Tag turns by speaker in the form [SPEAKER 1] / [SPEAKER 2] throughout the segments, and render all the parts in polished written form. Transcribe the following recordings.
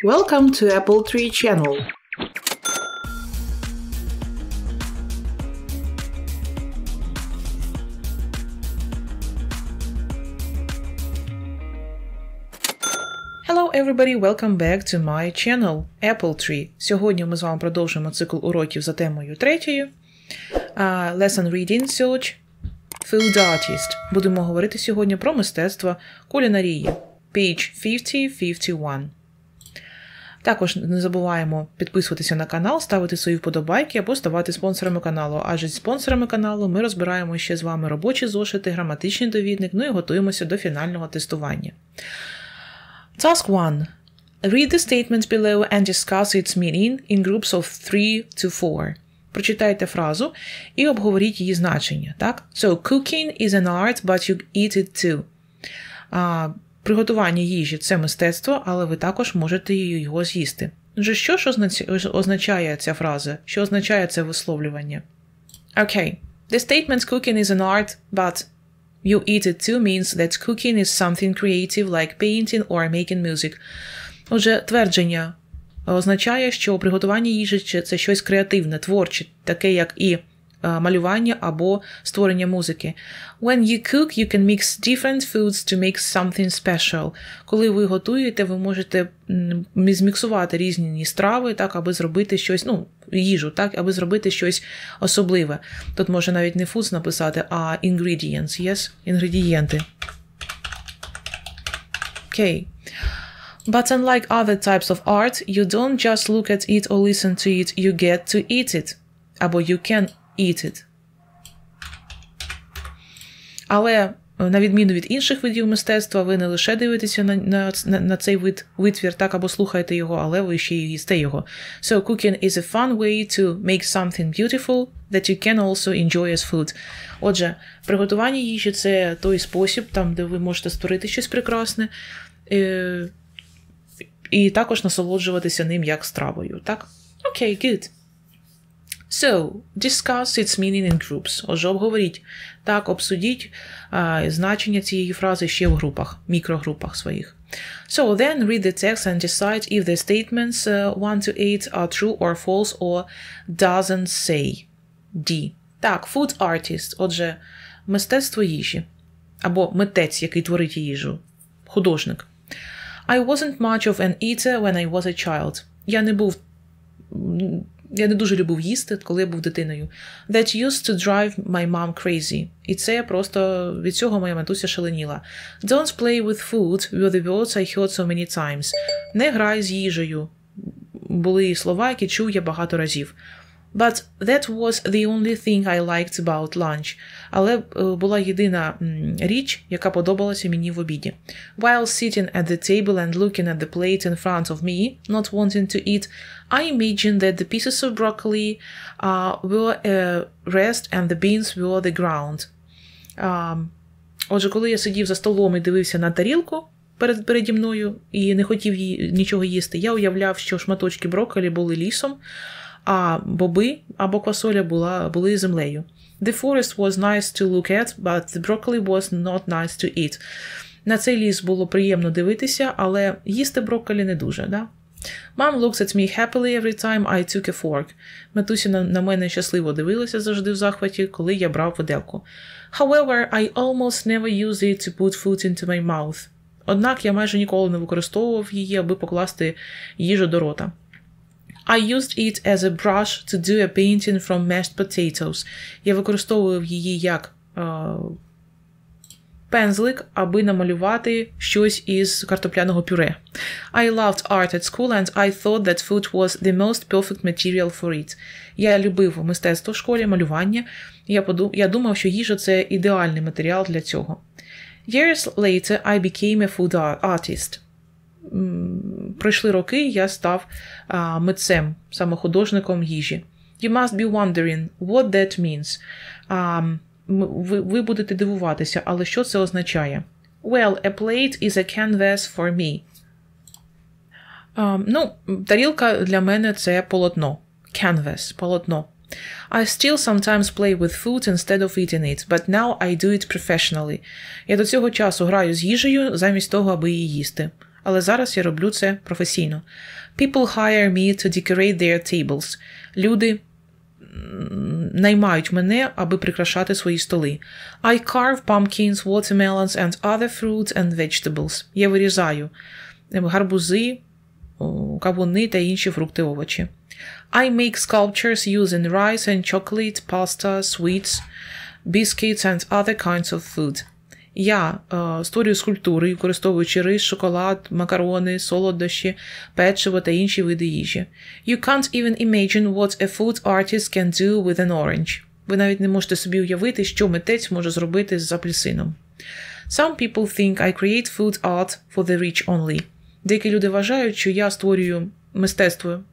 [SPEAKER 1] Welcome to appletree channel.
[SPEAKER 2] Hello everybody, welcome back to my channel, appletree. Сьогодні ми з вами продовжуємо цикл уроків за темою 3. Lesson Reading Search, Food Artist. Будемо говорити сьогодні про мистецтво кулінарії. Page 50-51. Також не забуваємо підписуватися на канал, ставити свої вподобайки або ставати спонсорами каналу. Адже зі спонсорами каналу ми розбираємо ще з вами робочі зошити, граматичний довідник, ну і готуємося до фінального тестування. Task 1. Read the statements below and discuss its meaning in groups of 3 to 4. Прочитайте фразу і обговоріть її значення. Так? So, cooking is an art, but you eat it too. Приготування їжі – це мистецтво, але ви також можете його з'їсти. Отже, що ж означає ця фраза? Що означає це висловлювання? Okay. The statement cooking is an art, but you eat it too means that cooking is something creative like painting or making music. Отже, твердження означає, що приготування їжі – це щось креативне, творче, таке як і малювання або створення музики. When you cook, you can mix different foods to make something special. Коли ви готуєте, ви можете зміксувати різні страви, так, аби зробити щось, їжу, так, аби зробити щось особливе. Тут може навіть не foods написати, а ingredients, yes? Інгредієнти. Okay. But unlike other types of art, you don't just look at it or listen to it, you get to eat it. Або you can eat it. Але, на відміну від інших видів мистецтва, ви не лише дивитеся на цей витвір, так, або слухаєте його, але ви ще й їсте його. So, cooking is a fun way to make something beautiful that you can also enjoy as food. Отже, приготування їжі – це той спосіб, там, де ви можете створити щось прекрасне, і також насолоджуватися ним як стравою, так? Okay, good. So, discuss its meaning in groups. Отже, обговоріть. Так, обсудіть значення цієї фрази ще в групах, мікрогрупах своїх. So, then read the text and decide if the statements 1 to 8 are true or false or doesn't say. D. Так, food artist. Отже, мистецтво їжі. Або митець, який творить їжу. Художник. I wasn't much of an eater when I was a child. Я не дуже любив їсти, коли я був дитиною. That used to drive my mom crazy. І це просто від цього моя матуся шаленіла. Don't play with food were the words I heard so many times. Не грай з їжею. Були слова, які чув я багато разів. But that was the only thing I liked about lunch. Але була єдина річ, яка подобалася мені в обіді. While sitting at the table and looking at the plate in front of me, not wanting to eat, I imagined that the pieces of broccoli were a rest and the beans were the ground. Отже, коли я сидів за столом і дивився на тарілку переді мною і не хотів нічого їсти, я уявляв, що шматочки брокколі були лісом, а боби або квасоля були землею. The forest was nice to look at, but the broccoli was not nice to eat. На цей ліс було приємно дивитися, але їсти брокколі не дуже, да? Mom looked at me happily every time I took a fork. Матуся на мене щасливо дивилася завжди в захваті, коли я брав виделку. However, I almost never used it to put food into my mouth. Однак я майже ніколи не використовував її, аби покласти їжу до рота. I used it as a brush to do a painting from mashed potatoes. Я використовував її як пензлик, аби намалювати щось із картопляного пюре. I loved art at school and I thought that food was the most perfect material for it. Я любив мистецтво в школі, малювання. Я думав, що їжа – це ідеальний матеріал для цього. Years later, I became a food artist. Пройшли роки, я став митцем, саме художником їжі. You must be wondering what that means. Ви будете дивуватися, але що це означає? Well, a plate is a canvas for me. Тарілка для мене – це полотно. Canvas – полотно. I still sometimes play with food instead of eating it, but now I do it professionally. Я до цього часу граю з їжею замість того, аби її їсти. але зараз я роблю це професійно. People hire me to decorate their tables. Люди наймають мене, аби прикрашати свої столи. I carve pumpkins, watermelons and other fruits and vegetables. Я вирізаю гарбузи, кавуни та інші фрукти, овочі. I make sculptures using rice and chocolate, pasta, sweets, biscuits and other kinds of food. Я створюю скульптури, використовуючи рис, шоколад, макарони, солодощі, печиво та інші види їжі. You can't even imagine what a food artist can do with an orange. Ви навіть не можете собі уявити, що митець може зробити з апельсином. Some people think I create food art for the rich only. Деякі люди вважають, що я створюю мистецтво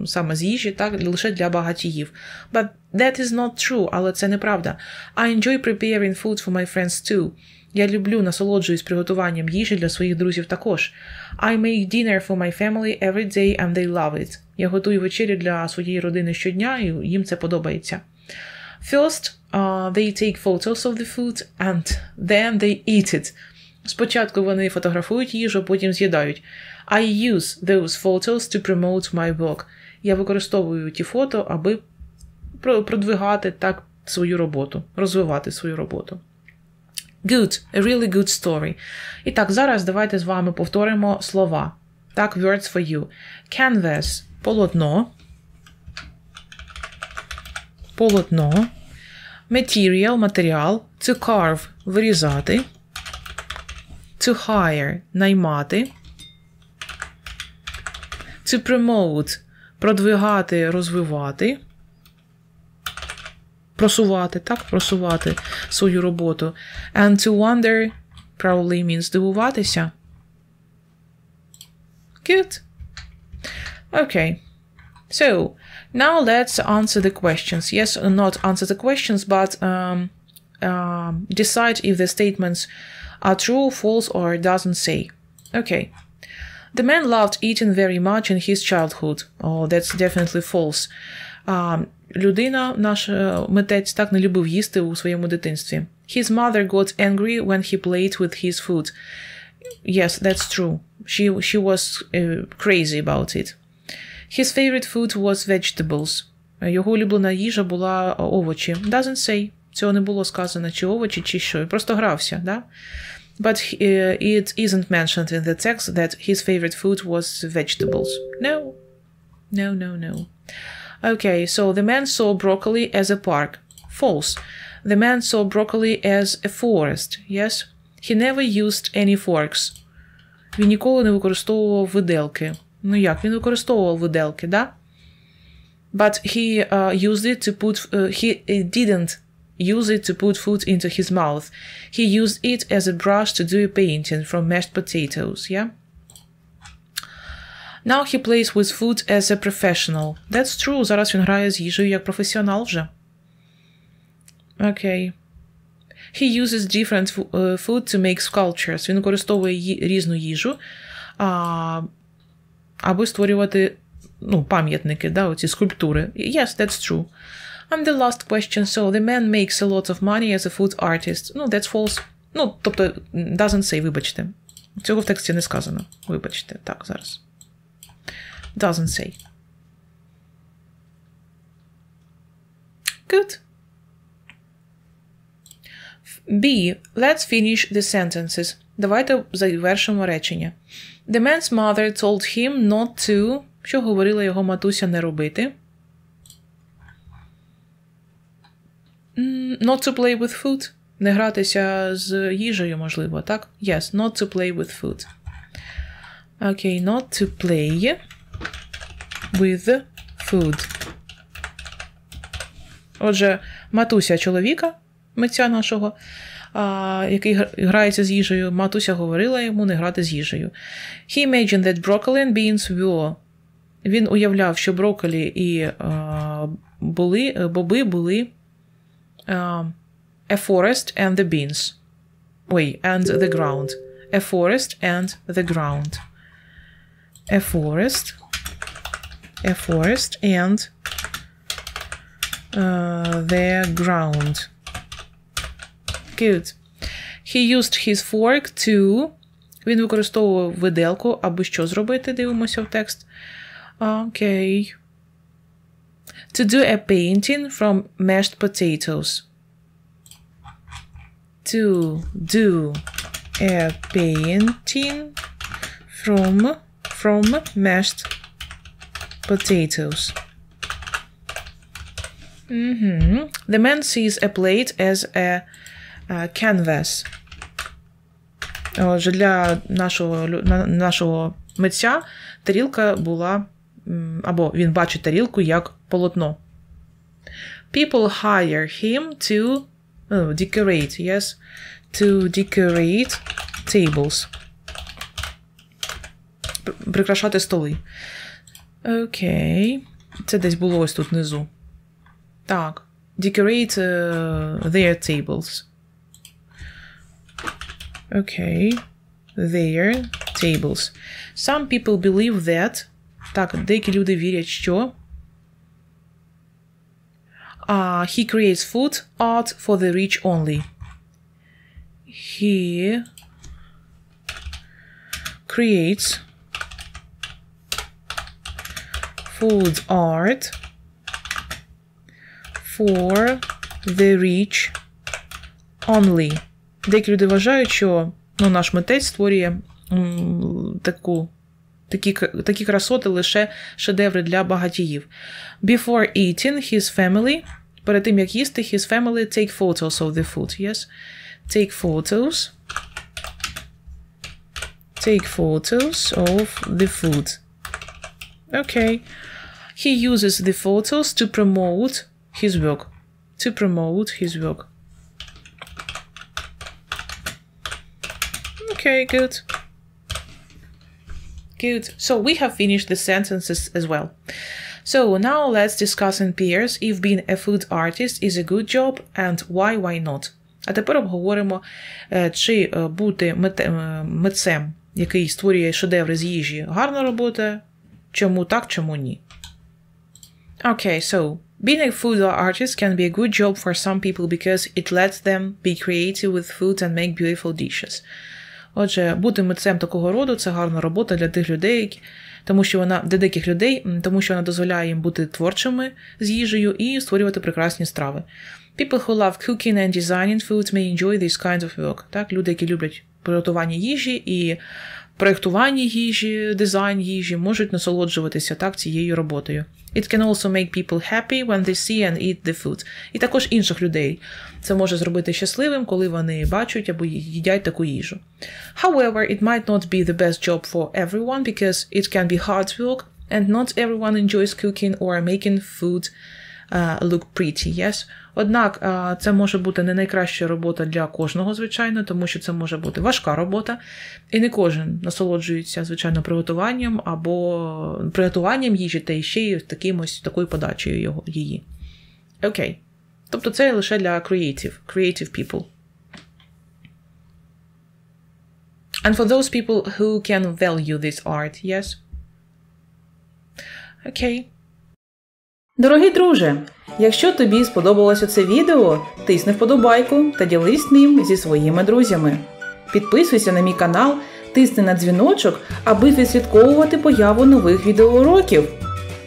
[SPEAKER 2] саме з їжі, так, лише для багатіїв. But that is not true, але це неправда. I enjoy preparing food for my friends too. Я люблю, насолоджуюсь приготуванням їжі для своїх друзів також. I make dinner for my family every day and they love it. Я готую вечерю для своєї родини щодня, і їм це подобається. First, they take photos of the food and then they eat it. Спочатку вони фотографують їжу, потім з'їдають. I use those photos to promote my work. Я використовую ті фото, аби продвигати так свою роботу, розвивати свою роботу. Good. A really good story. І так, зараз давайте з вами повторимо слова. Так, words for you. Canvas – полотно. Полотно. Material – матеріал. To carve – вирізати. To hire – наймати. To promote – продвигати, розвивати. Просувати, так? Просувати свою роботу. And to wonder probably means здивуватися. Good. Okay. So, now let's answer the questions. Yes, not answer the questions, but decide if the statements are true, false, or doesn't say. Okay. The man loved eating very much in his childhood. Oh, that's definitely false. Людина, наш митець, так не любив їсти у своєму дитинстві. His mother got angry when he played with his food. Yes, that's true. She was crazy about it. His favorite food was vegetables. Його улюблена їжа була овочі. Doesn't say. Цього не було сказано, чи овочі, чи що. Він просто грався, да? But it isn't mentioned in the text that his favorite food was vegetables. No. No, no, no. Okay, so the man saw broccoli as a park. False. The man saw broccoli as a forest. Yes? He never used any forks. Він ніколи не використовував виделки. Ну як? Він використовував виделки, да? But he used it to put... he didn't use it to put food into his mouth. He used it as a brush to do a painting from mashed potatoes. Yeah? Now he plays with food as a professional. That's true. Зараз він грає з їжею як професіонал вже. Okay. He uses different food to make sculptures. Він використовує різну їжу, аби створювати пам'ятники, да, оці скульптури. Yes, that's true. And the last question. So the man makes a lot of money as a food artist. No, that's false. Тобто, doesn't say, вибачте. Цього в тексті не сказано. Вибачте. Так, зараз. Doesn't say. Good. B. Let's finish the sentences. Давайте завершимо речення. The man's mother told him not to... Що говорила його матуся не робити? Not to play with food. Не гратися з їжею, можливо, так? Yes, not to play with food. Okay, not to play with food. Отже, матуся чоловіка, митця нашого, який грається з їжею, матуся говорила йому не грати з їжею. He imagined that broccoli and beans were. Він уявляв, що брокколі і боби були a forest and the beans. And the ground. A forest and the ground. A forest and the ground. Good. He used his fork to Він використовував виделку, аби що зробити, дивимося в текст. Окей. To do a painting from mashed potatoes. To do a painting from mashed potatoes. The man sees a plate as a canvas. Отже, для нашого митця тарілка була, або він бачить тарілку як полотно. People hire him to decorate, yes, to decorate tables. Прикрашати столи. Окей. Це десь було ось тут внизу. Так. Decorate their tables. Okay. Their tables. Some people believe that. Так, деякі люди вірять, що he creates food art for the rich only. He creates food art for the rich only. Деякі люди вважають, що наш митець створює такі красоти, лише шедеври для багатіїв. Before eating, his family, перед тим, як їсти, his family take photos of the food, yes? Take photos of the food. Okay. He uses the photos to promote his work. Okay, good. Good. So we have finished the sentences as well. So now let's discuss in pairs if being a food artist is a good job and why not. А тепер обговоримо, чи бути митцем, який створює шедеври з їжі, гарна робота, чому так, чому ні. Okay, so being a food artist can be a good job for some people because it lets them be creative with food and make beautiful dishes. Отже, бути митцем такого роду – це гарна робота для тих людей, для деяких людей, тому що вона дозволяє їм бути творчими з їжею і створювати прекрасні страви. People who love cooking and designing foods may enjoy this kind of work. Так, люди, які люблять приготування їжі і проєктування їжі, дизайн їжі, можуть насолоджуватися цією роботою. It can also make people happy when they see and eat the food. І також інших людей це може зробити щасливим, коли вони бачать або їдять таку їжу. However, it might not be the best job for everyone because it can be hard work and not everyone enjoys cooking or making food look pretty, yes? Однак, це може бути не найкраща робота для кожного, звичайно, тому що це може бути важка робота, і не кожен насолоджується, звичайно, приготуванням або приготуванням їжі та ще й такою подачею її. Окей. Тобто це лише для creative people. And for those people who can value this art, yes? Окей.
[SPEAKER 1] Дорогий друже, якщо тобі сподобалося це відео, тисни вподобайку та ділись ним зі своїми друзями. Підписуйся на мій канал, тисни на дзвіночок, аби відслідковувати появу нових відеоуроків.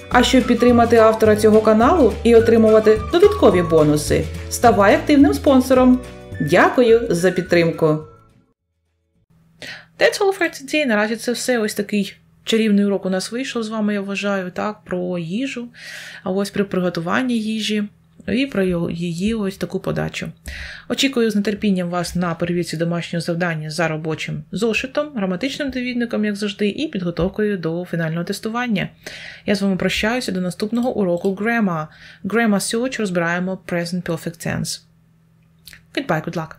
[SPEAKER 1] А щоб підтримати автора цього каналу і отримувати додаткові бонуси, ставай активним спонсором. Дякую за підтримку.
[SPEAKER 2] That's all for today. Наразі це все. Ось такий чарівний урок у нас вийшов з вами, я вважаю, так, про їжу, а ось при приготуванні їжі і про її ось таку подачу. Очікую з нетерпінням вас на перевірці домашнього завдання за робочим зошитом, граматичним довідником, як завжди, і підготовкою до фінального тестування. Я з вами прощаюся до наступного уроку Grammar. Grammar Search розбираємо Present Perfect Tense. Goodbye, good luck!